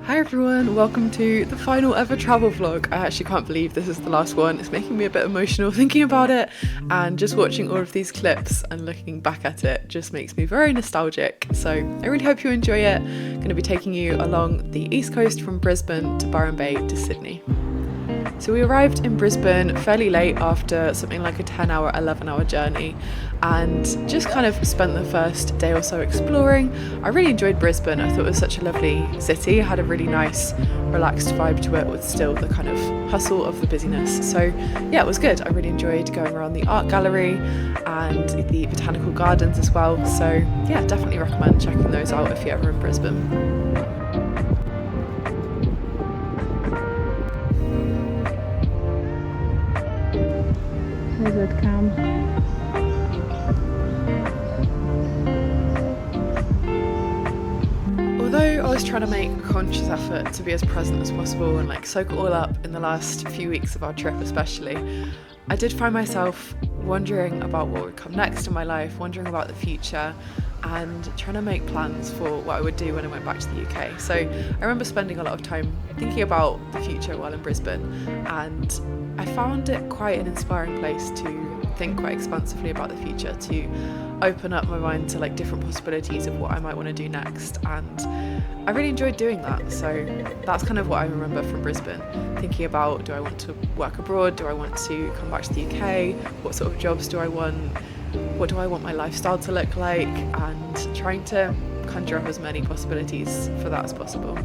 Hi everyone, welcome to the final ever travel vlog. I actually can't believe this is the last one. It's making me a bit emotional thinking about it, and just watching all of these clips and looking back at it just makes me very nostalgic. So I really hope you enjoy it. I'm going to be taking you along the east coast from Brisbane to Byron Bay to Sydney. So we arrived in Brisbane fairly late after something like a 10-hour, 11-hour journey, and just kind of spent the first day or so exploring. I really enjoyed Brisbane. I thought it was such a lovely city. It had a really nice, relaxed vibe to it with still the kind of hustle of the busyness. So yeah, it was good. I really enjoyed going around the art gallery and the botanical gardens as well. So yeah, definitely recommend checking those out if you're ever in Brisbane. Cam. Although I was trying to make a conscious effort to be as present as possible and like soak it all up in the last few weeks of our trip especially, I did find myself wondering about what would come next in my life, wondering about the future, and trying to make plans for what I would do when I went back to the UK. So I remember spending a lot of time thinking about the future while in Brisbane, and I found it quite an inspiring place to think quite expansively about the future, to open up my mind to like different possibilities of what I might want to do next, and I really enjoyed doing that. So that's kind of what I remember from Brisbane, thinking about, do I want to work abroad, do I want to come back to the UK, what sort of jobs do I want, what do I want my lifestyle to look like, and trying to conjure up as many possibilities for that as possible.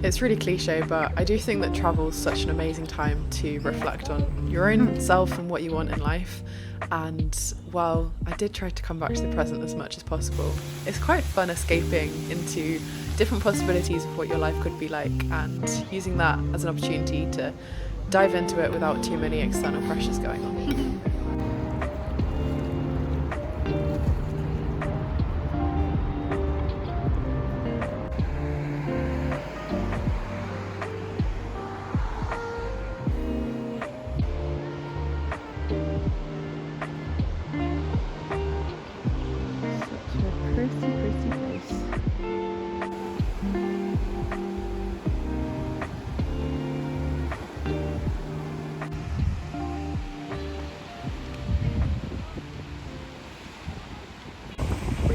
It's really cliche, but I do think that travel is such an amazing time to reflect on your own self and what you want in life. And while I did try to come back to the present as much as possible, it's quite fun escaping into different possibilities of what your life could be like, and using that as an opportunity to dive into it without too many external pressures going on.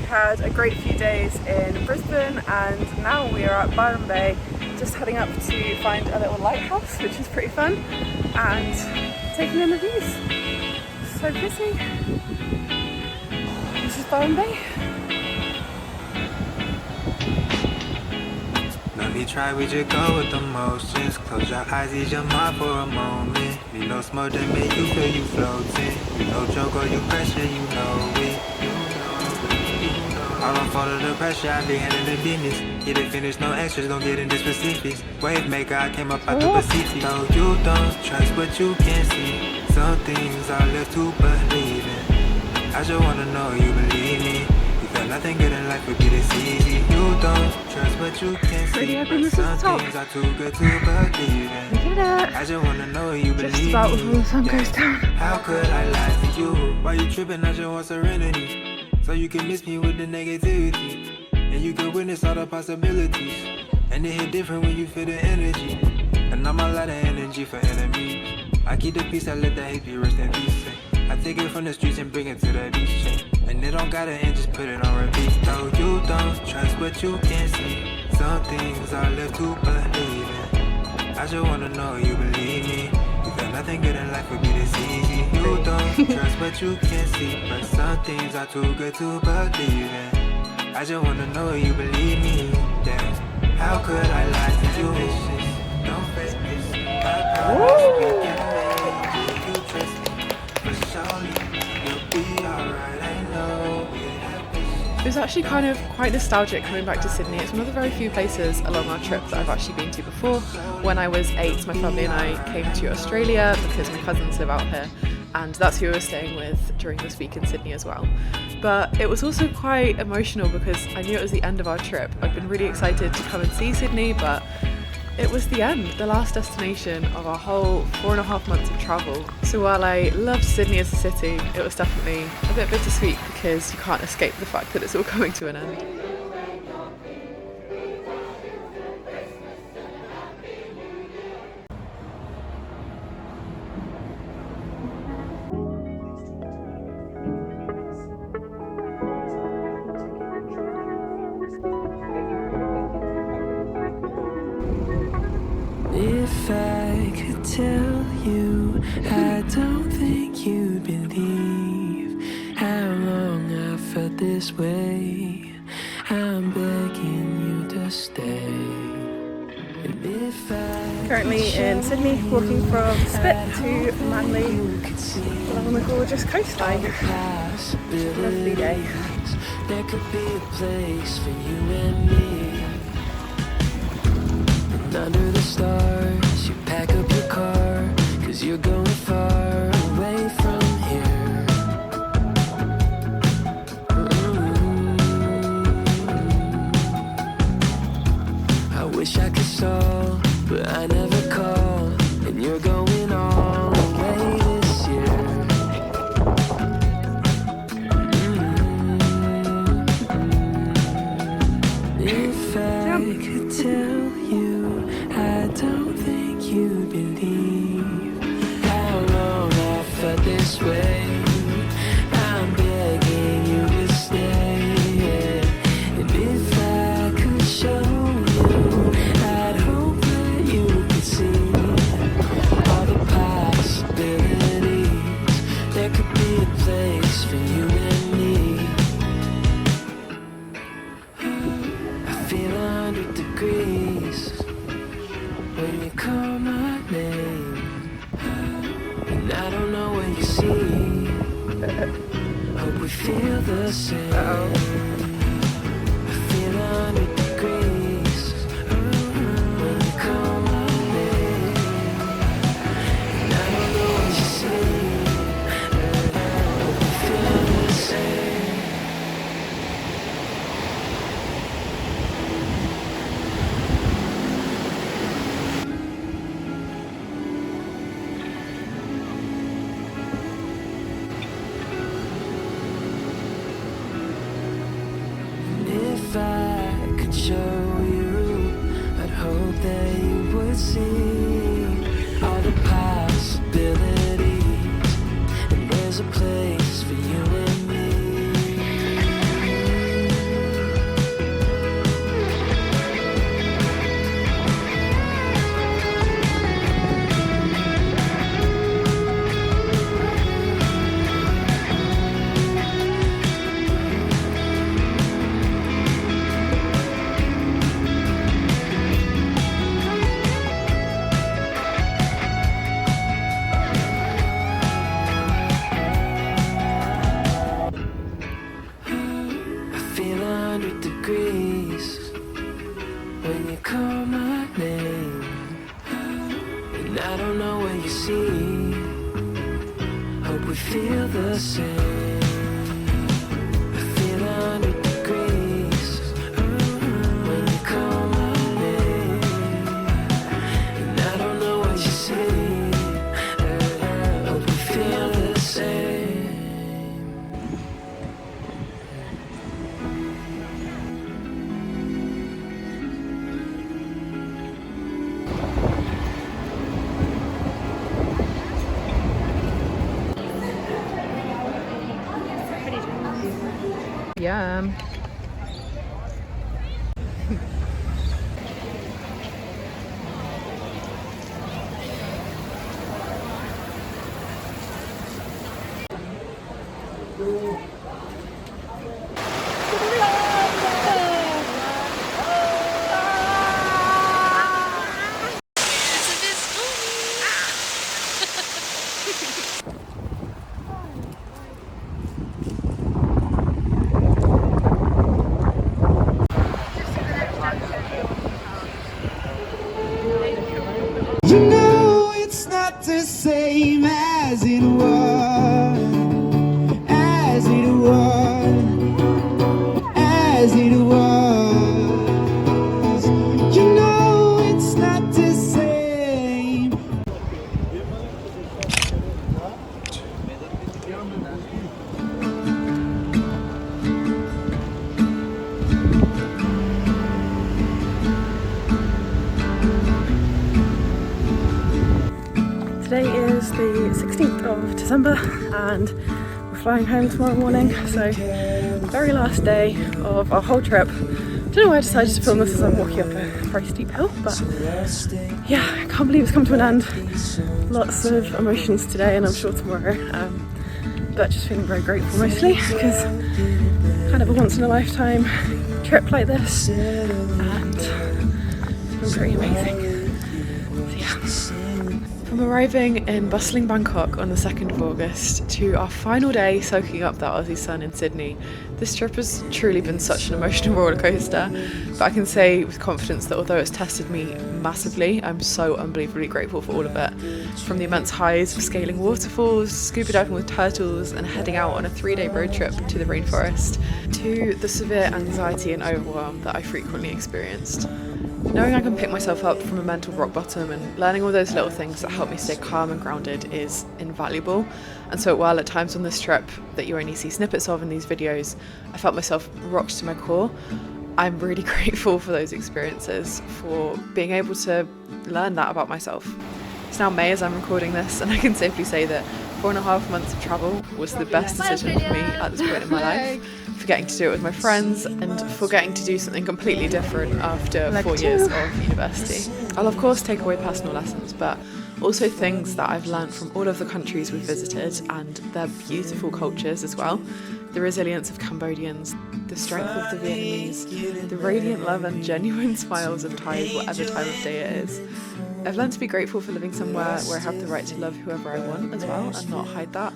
Had a great few days in Brisbane, and now we are at Byron Bay, just heading up to find a little lighthouse, which is pretty fun, and taking in the views. So pretty. This is Byron Bay. No need try, we just go with the motions. Close your eyes, ease your mind for a moment. You know smoke that make you feel you floating. You know joke or you pressure, you know it. I don't fall to the pressure, I be handling business. Get it finished, no extras, don't get into specifics. Wave maker, I came up out the Pacific. So you don't trust what you can't see. Some things are left to believe in. I just wanna know you believe me. You feel nothing good in life would be this easy. You don't trust what you can't see. But some things are too good to believe in. We did it! I just wanna know you believe Just about me. before the sun goes down. How could I lie to you? Why you tripping? I just want serenity. So you can miss me with the negativity, and you can witness all the possibilities. And it hit different when you feel the energy. And I'm a lot of energy for enemies. I keep the peace, I let the hate be rest in peace. I take it from the streets and bring it to the beach. And it don't gotta end, just put it on repeat. No, you don't trust what you can't see. Some things are left to believe in. I just wanna know you believe me. Nothing good in life would be this easy. You don't trust what you can't see, but some things are too good to believe in. I just wanna know you believe me. Yeah. How could I lie to you? Don't face this. You trust me, but surely you'll be alright. I know. It was actually kind of quite nostalgic coming back to Sydney. It's one of the very few places along our trip that I've actually been to before. When I was 8, my family and I came to Australia because my cousins live out here, and that's who I was staying with during this week in Sydney as well. But it was also quite emotional because I knew it was the end of our trip. I'd been really excited to come and see Sydney, but It was the end, the last destination of our whole 4.5 months of travel. So while I loved Sydney as a city, it was definitely a bit bittersweet because you can't escape the fact that it's all coming to an end. If I could tell you, I don't think you'd believe how long I felt this way. I'm begging you to stay. And if I Currently in Sydney, walking from Spit to Manly along the gorgeous coastline. Lovely day. there could be a place for you and me. And under the stars, you pack up your car, 'cause you're going far away from here. I wish I could stall, but I never call, and you're going all the way this year. If I could tell you, I don't think you'd believe how long I felt this way. I'm begging you to stay, and if I could show you, I'd hope that you could see all the possibilities. There could be a place for you and me. I feel 100 degrees when you call my name, and I don't know what you see. Hope we feel the same. I feel 100 degrees when you call my name, and I don't know what you see. Hope we feel the same. If I could show you, I'd hope that you would see all the possibilities, and there's a place for you and me. I feel 100 degrees when you call my name, and I don't know what you see. Hope we feel the same. I feel 100 degrees when you call my name, and I don't know what you see. Hope we feel the same. Yum. of December, and we're flying home tomorrow morning, so very last day of our whole trip. I don't know why I decided to film this as I'm walking up a very steep hill, but yeah, I can't believe it's come to an end. Lots of emotions today, and I'm sure tomorrow, but just feeling very grateful mostly, because kind of a once in a lifetime trip like this, and it's been pretty amazing. So yeah. From arriving in bustling Bangkok on the 2nd of August to our final day soaking up that Aussie sun in Sydney, this trip has truly been such an emotional roller coaster, but I can say with confidence that although it's tested me massively, I'm so unbelievably grateful for all of it. From the immense highs of scaling waterfalls, scuba diving with turtles, and heading out on a 3-day road trip to the rainforest, to the severe anxiety and overwhelm that I frequently experienced. Knowing I can pick myself up from a mental rock bottom and learning all those little things that help me stay calm and grounded is invaluable. And so while at times on this trip that you only see snippets of in these videos, I felt myself rocked to my core, I'm really grateful for those experiences, for being able to learn that about myself. It's now May as I'm recording this, and I can safely say that 4.5 months of travel was the best decision for me at this point in my life, for getting to do it with my friends and for getting to do something completely different after 4 years of university. I'll of course take away personal lessons, but also things that I've learned from all of the countries we've visited and their beautiful cultures as well. The resilience of Cambodians, the strength of the Vietnamese, the radiant love and genuine smiles of Thais whatever time of day it is. I've learned to be grateful for living somewhere where I have the right to love whoever I want as well and not hide that,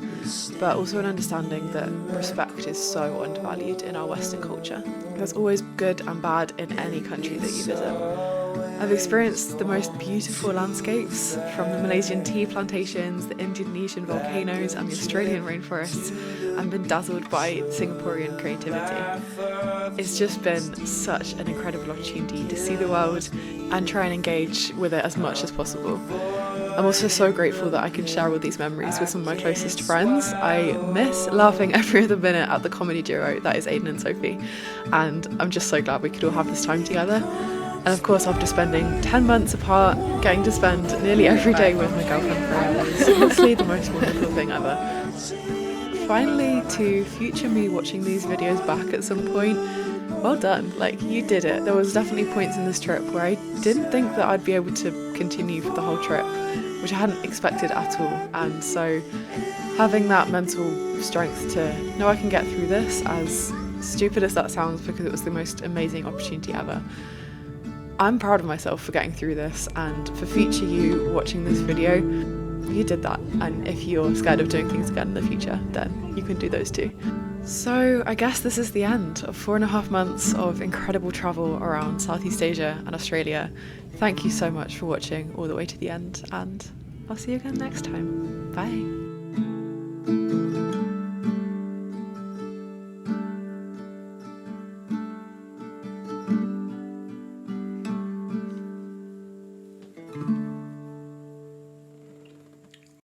but also an understanding that respect is so undervalued in our Western culture. There's always good and bad in any country that you visit. I've experienced the most beautiful landscapes, from the Malaysian tea plantations, the Indonesian volcanoes and the Australian rainforests, and been dazzled by Singaporean creativity. It's just been such an incredible opportunity to see the world and try and engage with it as much as possible. I'm also so grateful that I can share all these memories with some of my closest friends. I miss laughing every other minute at the comedy duo that is Aiden and Sophie, and I'm just so glad we could all have this time together. And of course, after spending 10 months apart, getting to spend nearly every day with my girlfriend forever is honestly the most wonderful thing ever. Finally, to future me watching these videos back at some point, well done, like, you did it. There was definitely points in this trip where I didn't think that I'd be able to continue for the whole trip, which I hadn't expected at all. And so having that mental strength to know I can get through this, as stupid as that sounds because it was the most amazing opportunity ever, I'm proud of myself for getting through this, and for future you watching this video, you did that. And if you're scared of doing things again in the future, then you can do those too. So I guess this is the end of 4.5 months of incredible travel around Southeast Asia and Australia. Thank you so much for watching all the way to the end, and I'll see you again next time. Bye.